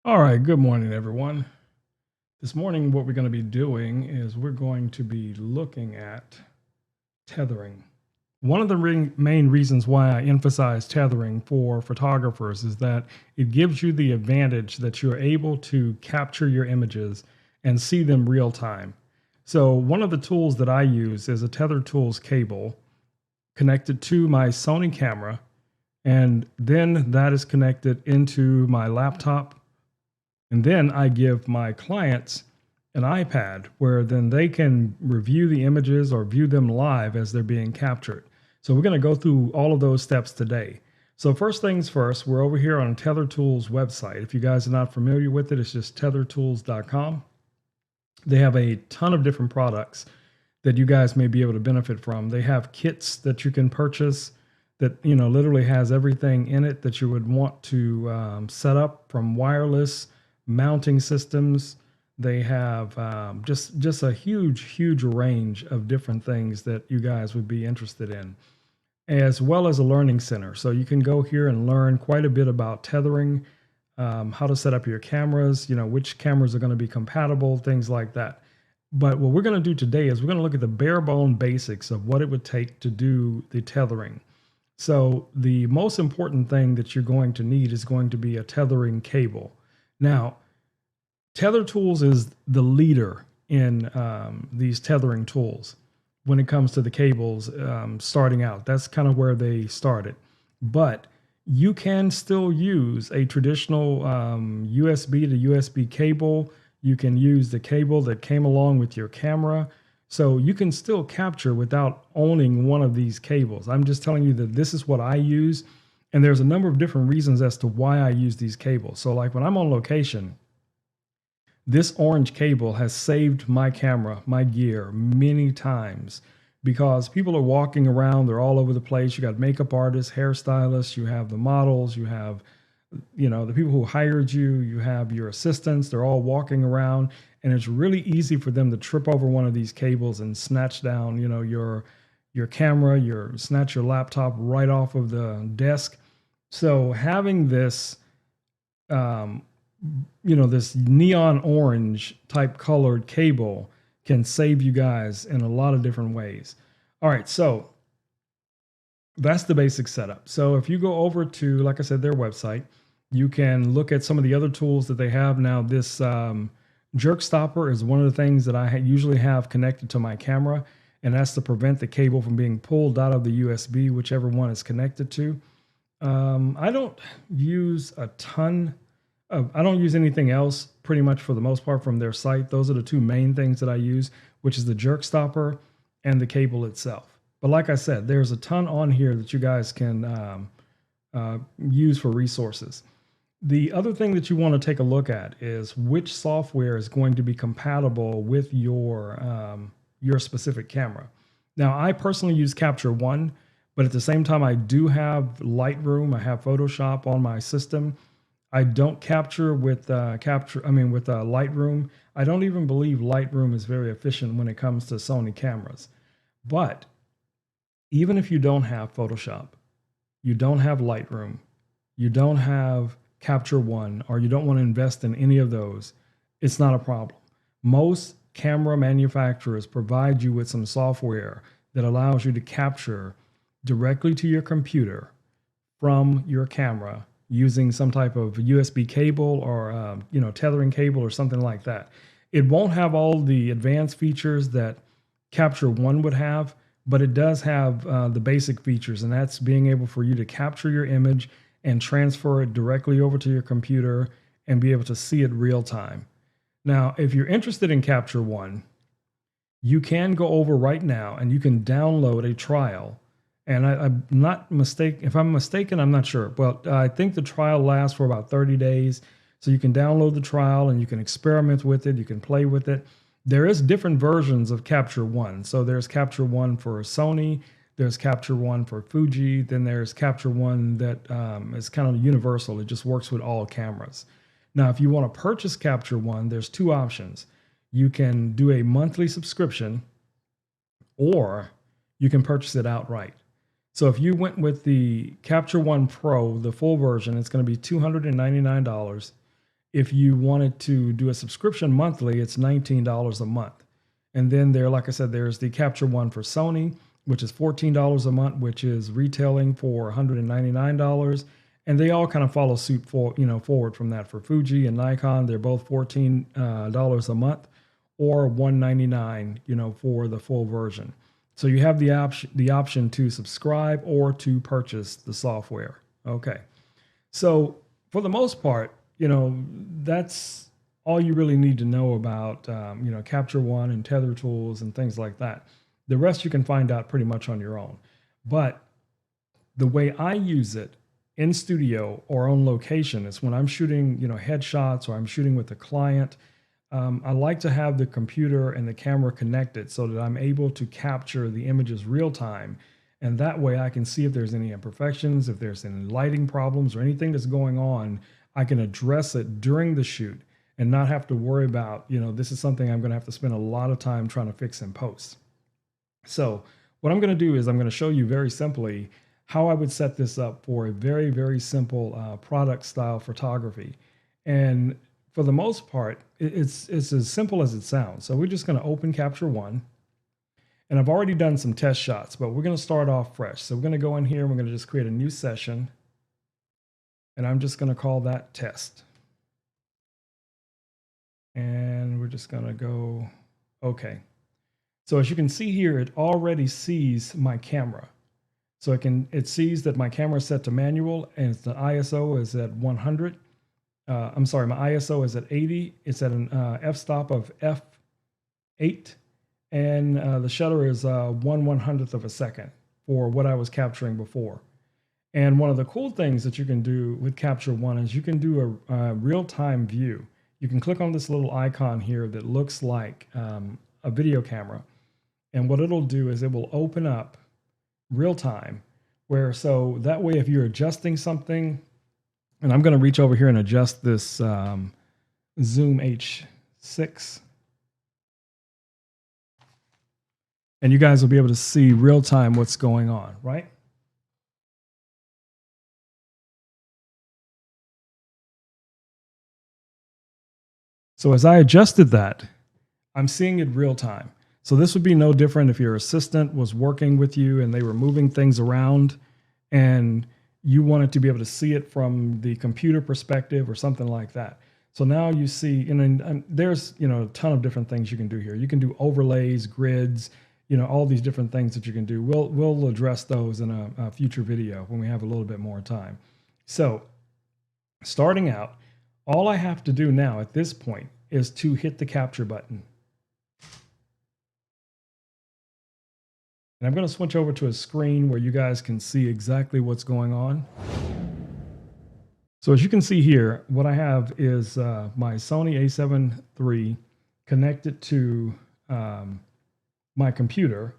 All right, good morning, everyone. This morning, what we're going to be doing is we're going to be looking at tethering. One of the main reasons why I emphasize tethering for photographers is that it gives you the advantage that you're able to capture your images and see them real time. So, one of the tools that I use is a Tether Tools cable connected to my Sony camera, and then that is connected into my laptop, and then I give my clients an iPad where then they can review the images or view them live as they're being captured. So we're going to go through all of those steps today. So first things first, we're over here on Tether Tools website. If you guys are not familiar with it, it's just tethertools.com. They have a ton of different products that you guys may be able to benefit from. They have kits that you can purchase that literally has everything in it that you would want to set up, from wireless mounting systems. They have just a huge range of different things that you guys would be interested in, as well as a learning center. So you can go here and learn quite a bit about tethering, how to set up your cameras, which cameras are going to be compatible, things like that. But what we're going to do today is we're going to look at the bare bone basics of what it would take to do the tethering. So the most important thing that you're going to need is going to be a tethering cable. Now, Tether Tools is the leader in these tethering tools when it comes to the cables starting out. That's kind of where they started. But you can still use a traditional USB to USB cable. You can use the cable that came along with your camera. So you can still capture without owning one of these cables. I'm just telling you that this is what I use. And there's a number of different reasons as to why I use these cables. So like when I'm on location, this orange cable has saved my camera, my gear, many times, because people are walking around, they're all over the place. You got makeup artists, hairstylists, you have the models, you have the people who hired you, you have your assistants, they're all walking around, and it's really easy for them to trip over one of these cables and snatch down, your camera, snatch your laptop right off of the desk. So having this this neon orange type colored cable can save you guys in a lot of different ways. All right, so that's the basic setup. So if you go over to, like I said, their website, you can look at some of the other tools that they have. Now, this jerk stopper is one of the things that I usually have connected to my camera, and that's to prevent the cable from being pulled out of the USB, whichever one it's connected to. I don't use a ton I don't use anything else pretty much for the most part from their site. Those are the two main things that I use, which is the jerk stopper and the cable itself. But like I said, there's a ton on here that you guys can use for resources. The other thing that you want to take a look at is which software is going to be compatible with your specific camera. Now, I personally use Capture One, but at the same time, I do have Lightroom. I have Photoshop on my system. I don't capture with Lightroom. I don't even believe Lightroom is very efficient when it comes to Sony cameras. But even if you don't have Photoshop, you don't have Lightroom, you don't have Capture One, or you don't want to invest in any of those, it's not a problem. Most camera manufacturers provide you with some software that allows you to capture directly to your computer from your camera using some type of USB cable or tethering cable or something like that. It won't have all the advanced features that Capture One would have, but it does have the basic features, and that's being able for you to capture your image and transfer it directly over to your computer and be able to see it real time. Now, if you're interested in Capture One, you can go over right now and you can download a trial. And I'm not mistaken. If I'm mistaken, I'm not sure. Well, I think the trial lasts for about 30 days. So you can download the trial and you can experiment with it. You can play with it. There is different versions of Capture One. So there's Capture One for Sony. There's Capture One for Fuji. Then there's Capture One that is kind of universal. It just works with all cameras. Now, if you want to purchase Capture One, there's two options. You can do a monthly subscription, or you can purchase it outright. So if you went with the Capture One Pro, the full version, it's going to be $299. If you wanted to do a subscription monthly, it's $19 a month. And then there, like I said, there's the Capture One for Sony, which is $14 a month, which is retailing for $199. And they all kind of follow suit for, forward from that. For Fuji and Nikon, they're both $14 a month or $199, for the full version. So you have the option to subscribe or to purchase the software. Okay. So for the most part, that's all you really need to know about, Capture One and Tether tools and things like that. The rest you can find out pretty much on your own. But the way I use it in studio or on location is when I'm shooting, headshots or I'm shooting with a client. I like to have the computer and the camera connected so that I'm able to capture the images real time. And that way I can see if there's any imperfections, if there's any lighting problems or anything that's going on, I can address it during the shoot and not have to worry about, this is something I'm going to have to spend a lot of time trying to fix in post. So what I'm going to do is I'm going to show you very simply how I would set this up for a very, very simple product style photography. And for the most part, it's as simple as it sounds. So we're just going to open Capture One. And I've already done some test shots, but we're going to start off fresh. So we're going to go in here and we're going to just create a new session. And I'm just going to call that test. And we're just going to go, okay. So as you can see here, it already sees my camera. So it sees that my camera is set to manual and the ISO is at 100. I'm sorry, my ISO is at 80. It's at an f-stop of f8. And the shutter is 1/100th of a second for what I was capturing before. And one of the cool things that you can do with Capture One is you can do a real-time view. You can click on this little icon here that looks like a video camera. And what it'll do is it will open up real time so that way if you're adjusting something, and I'm going to reach over here and adjust this Zoom H6. And you guys will be able to see real time what's going on, right? So as I adjusted that, I'm seeing it real time. So this would be no different if your assistant was working with you and they were moving things around and you wanted to be able to see it from the computer perspective or something like that. So now you see, and there's, a ton of different things you can do here. You can do overlays, grids, all these different things that you can do. We'll address those in a future video when we have a little bit more time. So starting out, all I have to do now at this point is to hit the capture button. And I'm going to switch over to a screen where you guys can see exactly what's going on. So as you can see here, what I have is my Sony a7 III connected to my computer,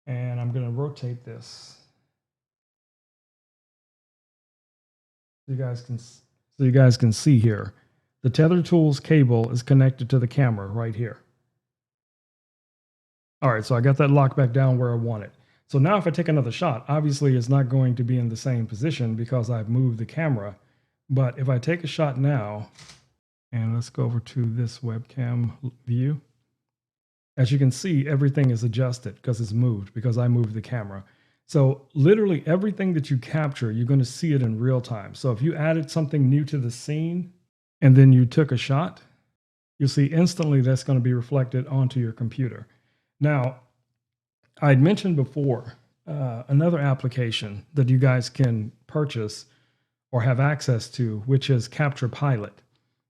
and I'm going to rotate this so you guys can see here. The Tether Tools cable is connected to the camera right here. All right, so I got that locked back down where I want it. So now if I take another shot, obviously it's not going to be in the same position because I've moved the camera. But if I take a shot now, and let's go over to this webcam view. As you can see, everything is adjusted because it's moved, because I moved the camera. So literally everything that you capture, you're going to see it in real time. So if you added something new to the scene and then you took a shot, you'll see instantly that's going to be reflected onto your computer. Now, I'd mentioned before another application that you guys can purchase or have access to, which is Capture Pilot.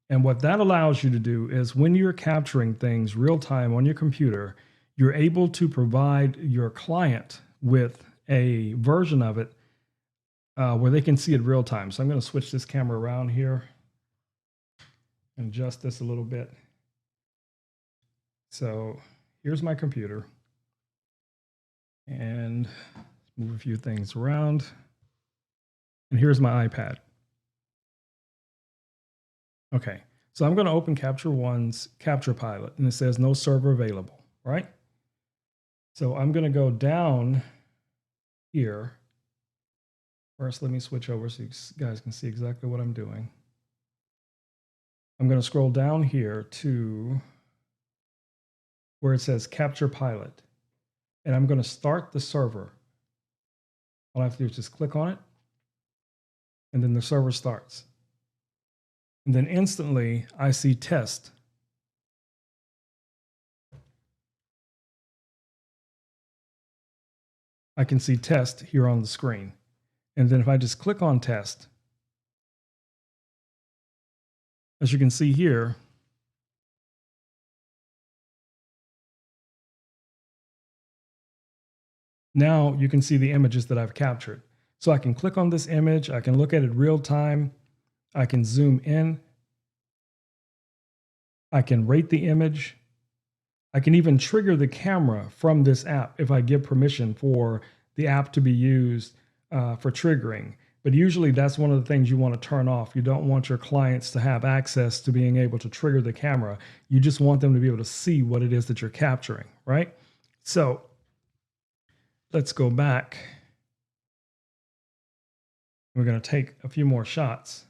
And what that allows you to do is when you're capturing things real time on your computer, you're able to provide your client with a version of it where they can see it real time. So I'm going to switch this camera around here and adjust this a little bit. So here's my computer. And move a few things around. And here's my iPad. Okay, so I'm going to open Capture One's Capture Pilot, and it says no server available, right? So I'm going to go down here. First, let me switch over so you guys can see exactly what I'm doing. I'm going to scroll down here to where it says Capture Pilot, and I'm going to start the server. All I have to do is just click on it, and then the server starts. And then instantly I see test. I can see test here on the screen. And then if I just click on test, as you can see here, now you can see the images that I've captured. So I can click on this image, I can look at it real time, I can zoom in, I can rate the image, I can even trigger the camera from this app if I give permission for the app to be used for triggering. But usually that's one of the things you want to turn off. You don't want your clients to have access to being able to trigger the camera. You just want them to be able to see what it is that you're capturing, right? So let's go back. We're going to take a few more shots.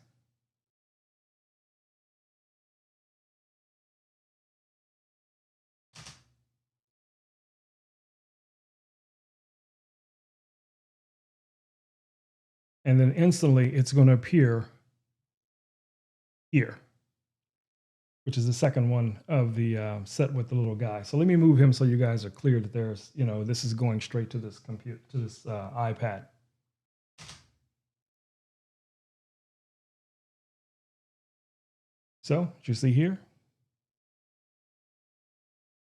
And then instantly it's going to appear here, which is the second one of the set with the little guy. So let me move him so you guys are clear that there's, this is going straight to this iPad. So, as you see here,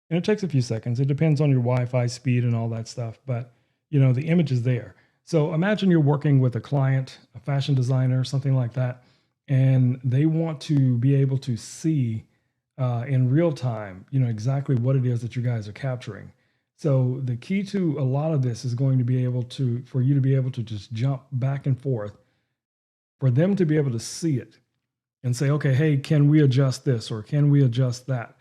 and it takes a few seconds. It depends on your Wi-Fi speed and all that stuff, but the image is there. So imagine you're working with a client, a fashion designer, something like that, and they want to be able to see in real time, exactly what it is that you guys are capturing. So the key to a lot of this is going to be for you to be able to just jump back and forth, for them to be able to see it and say, okay, hey, can we adjust this or can we adjust that?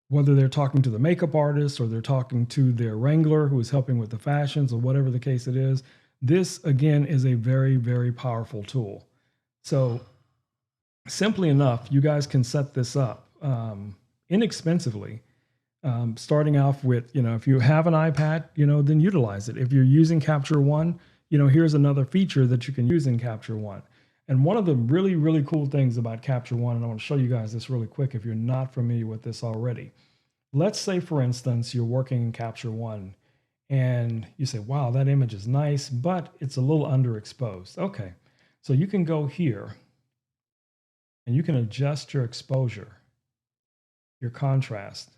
Whether they're talking to the makeup artist or they're talking to their wrangler who is helping with the fashions or whatever the case it is, this again is a very, very powerful tool. So simply enough, you guys can set this up inexpensively, starting off with, if you have an iPad, then utilize it. If you're using Capture One, here's another feature that you can use in Capture One. And one of the really, really cool things about Capture One, and I want to show you guys this really quick if you're not familiar with this already. Let's say, for instance, you're working in Capture One and you say, wow, that image is nice, but it's a little underexposed. Okay, so you can go here and you can adjust your exposure, your contrast,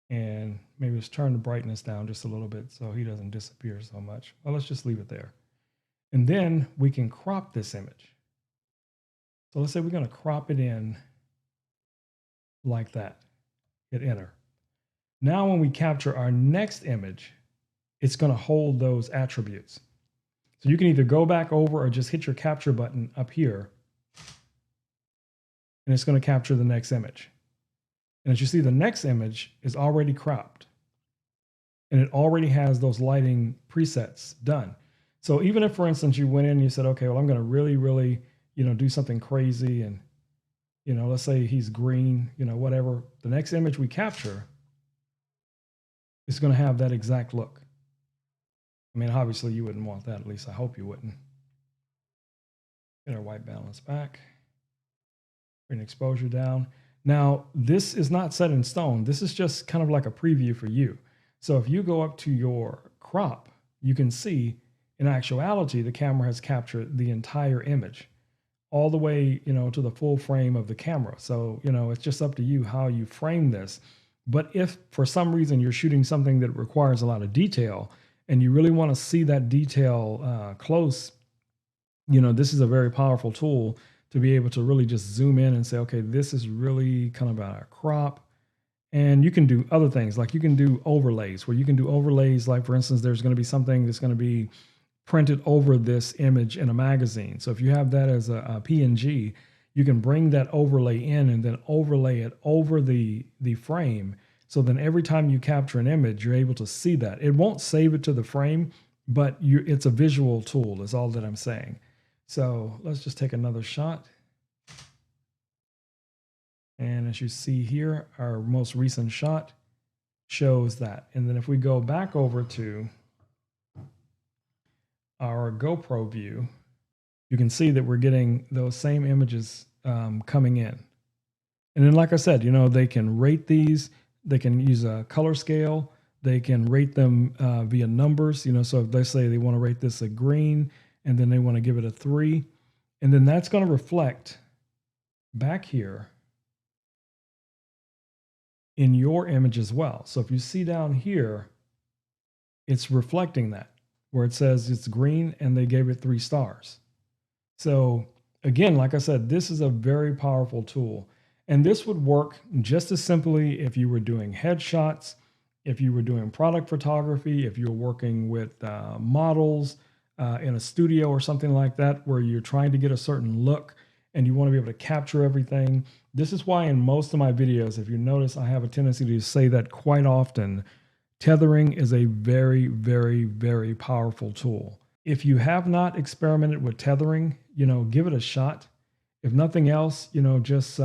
and maybe just turn the brightness down just a little bit so he doesn't disappear so much. Well, let's just leave it there. And then we can crop this image. So let's say we're going to crop it in like that. Hit enter. Now when we capture our next image, it's going to hold those attributes. So you can either go back over or just hit your capture button up here, and it's going to capture the next image. And as you see, the next image is already cropped, and it already has those lighting presets done. So even if, for instance, you went in and you said, okay, well, I'm going to really, really, do something crazy, and, let's say he's green, whatever, the next image we capture is going to have that exact look. I mean, obviously you wouldn't want that. At least I hope you wouldn't. Get our white balance back. Bring exposure down. Now, this is not set in stone. This is just kind of like a preview for you. So if you go up to your crop, you can see in actuality, the camera has captured the entire image all the way, to the full frame of the camera. So, it's just up to you how you frame this. But if for some reason you're shooting something that requires a lot of detail and you really want to see that detail close, this is a very powerful tool to be able to really just zoom in and say, okay, this is really kind of a crop. And you can do other things, like you can do overlays, where you can do overlays, like for instance, there's going to be something that's going to be printed over this image in a magazine. So if you have that as a PNG, you can bring that overlay in and then overlay it over the frame. So then every time you capture an image, you're able to see that. It won't save it to the frame, but it's a visual tool is all that I'm saying. So let's just take another shot. And as you see here, our most recent shot shows that. And then if we go back over to our GoPro view, you can see that we're getting those same images coming in. And then, like I said, they can rate these. They can use a color scale. They can rate them via numbers. So if they say they want to rate this a green, and then they want to give it a 3, and then that's going to reflect back here in your image as well. So if you see down here, it's reflecting that where it says it's green and they gave it 3 stars. So again, like I said, this is a very powerful tool. And this would work just as simply if you were doing headshots, if you were doing product photography, if you're working with models in a studio or something like that, where you're trying to get a certain look and you want to be able to capture everything. This is why in most of my videos, if you notice, I have a tendency to say that quite often. Tethering is a very, very, very powerful tool. If you have not experimented with tethering, give it a shot. If nothing else, just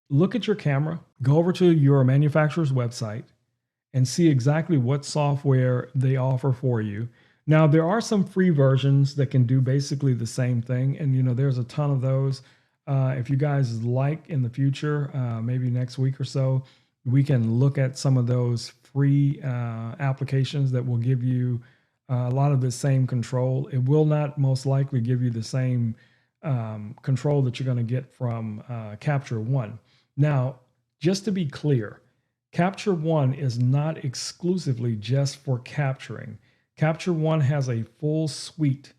look at your camera, go over to your manufacturer's website and see exactly what software they offer for you. Now, there are some free versions that can do basically the same thing. And, there's a ton of those. If you guys like in the future, maybe next week or so, we can look at some of those free applications that will give you a lot of the same control. It will not most likely give you the same control that you're going to get from Capture One. Now, just to be clear, Capture One is not exclusively just for capturing. Capture One has a full suite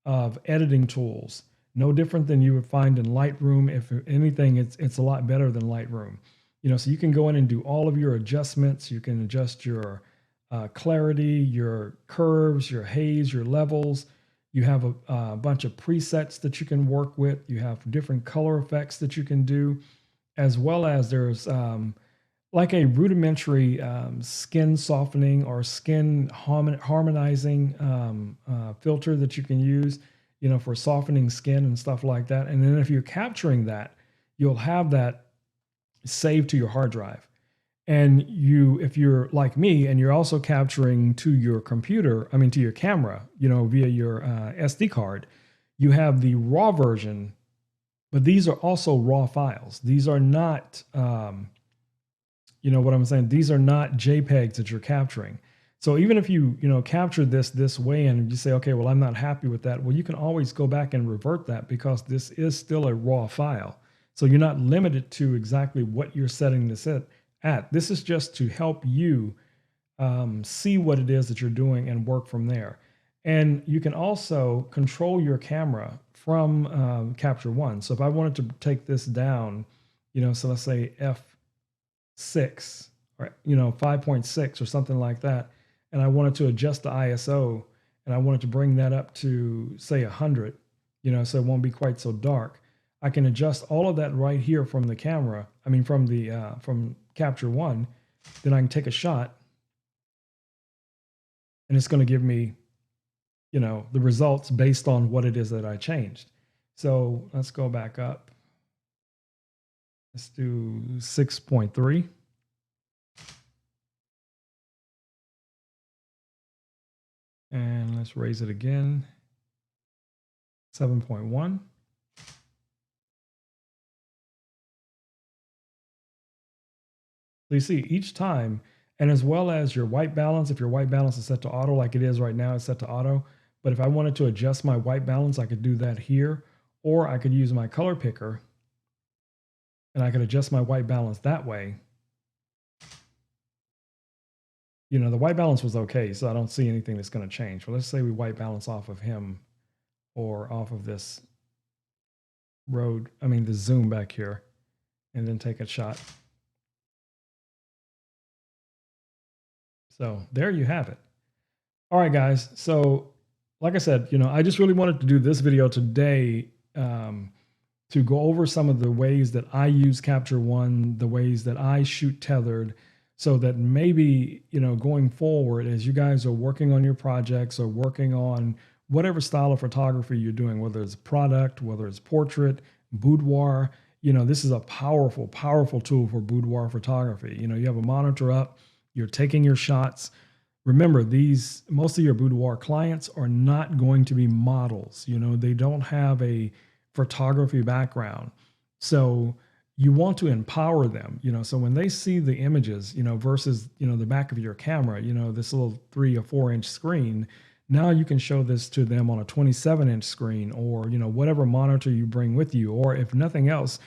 of editing tools, no different than you would find in Lightroom. If anything, it's a lot better than Lightroom. So you can go in and do all of your adjustments. You can adjust your clarity, your curves, your haze, your levels. You have a bunch of presets that you can work with. You have different color effects that you can do, as well as there's like a rudimentary skin softening or skin harmonizing filter that you can use, for softening skin and stuff like that. And then if you're capturing that, you'll have that saved to your hard drive. And if you're like me and you're also capturing to your computer, to your camera, via your SD card, you have the raw version, but these are also raw files. These are not, what I'm saying? These are not JPEGs that you're capturing. So even if you, capture this way and you say, okay, well, I'm not happy with that. Well, you can always go back and revert that because this is still a raw file. So you're not limited to exactly what you're setting this at. This is just to help you see what it is that you're doing and work from there. And you can also control your camera from Capture One. So if I wanted to take this down, so let's say F6 or 5.6 or something like that, and I wanted to adjust the ISO and I wanted to bring that up to say 100, so it won't be quite so dark. I can adjust all of that right here from the camera. From Capture One. Then I can take a shot, and it's going to give me, the results based on what it is that I changed. So let's go back up. Let's do 6.3. And let's raise it again. 7.1. So you see each time, and as well as your white balance, if your white balance is set to auto like it is right now, it's set to auto. But if I wanted to adjust my white balance, I could do that here, or I could use my color picker and I could adjust my white balance that way. The white balance was okay, so I don't see anything that's going to change. Well, let's say we white balance off of him or off of this the zoom back here, and then take a shot. So there you have it. All right, guys. So like I said, I just really wanted to do this video today to go over some of the ways that I use Capture One, the ways that I shoot tethered, so that maybe, going forward, as you guys are working on your projects or working on whatever style of photography you're doing, whether it's product, whether it's portrait, boudoir, this is a powerful, powerful tool for boudoir photography. You have a monitor up, you're taking your shots. Remember, most of your boudoir clients are not going to be models. They don't have a photography background. So you want to empower them, so when they see the images, versus, the back of your camera, this little 3 or 4 inch screen, now you can show this to them on a 27-inch screen, or, whatever monitor you bring with you, or if nothing else,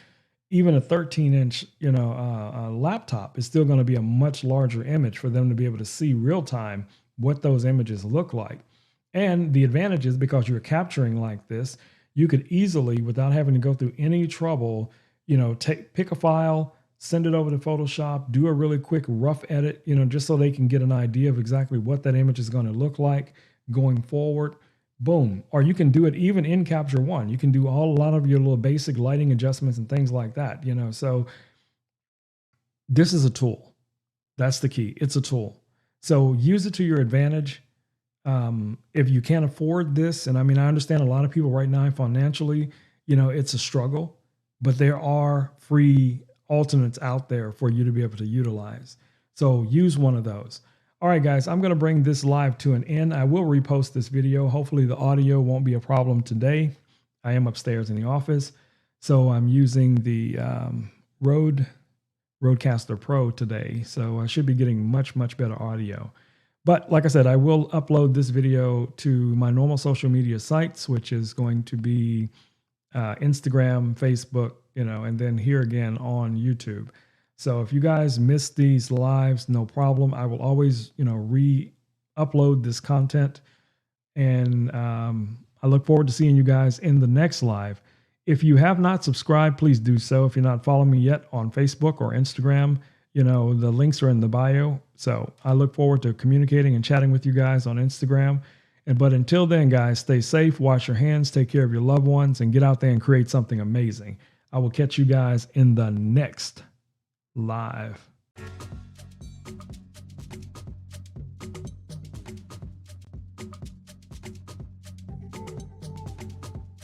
even a 13-inch, laptop is still going to be a much larger image for them to be able to see real time what those images look like. And the advantage is, because you're capturing like this, you could easily, without having to go through any trouble, pick a file, send it over to Photoshop, do a really quick rough edit, just so they can get an idea of exactly what that image is going to look like going forward. Boom. Or you can do it even in Capture One. You can do a lot of your little basic lighting adjustments and things like that, so this is a tool. That's the key. It's a tool. So use it to your advantage. If you can't afford this, and I understand a lot of people right now financially, it's a struggle, but there are free alternates out there for you to be able to utilize. So use one of those. All right, guys, I'm going to bring this live to an end. I will repost this video. Hopefully the audio won't be a problem today. I am upstairs in the office, so I'm using the Rodecaster Pro today. So I should be getting much, much better audio. But like I said, I will upload this video to my normal social media sites, which is going to be Instagram, Facebook, and then here again on YouTube. So if you guys miss these lives, no problem. I will always, re-upload this content. And I look forward to seeing you guys in the next live. If you have not subscribed, please do so. If you're not following me yet on Facebook or Instagram, the links are in the bio. So I look forward to communicating and chatting with you guys on Instagram. But until then, guys, stay safe, wash your hands, take care of your loved ones, and get out there and create something amazing. I will catch you guys in the next live.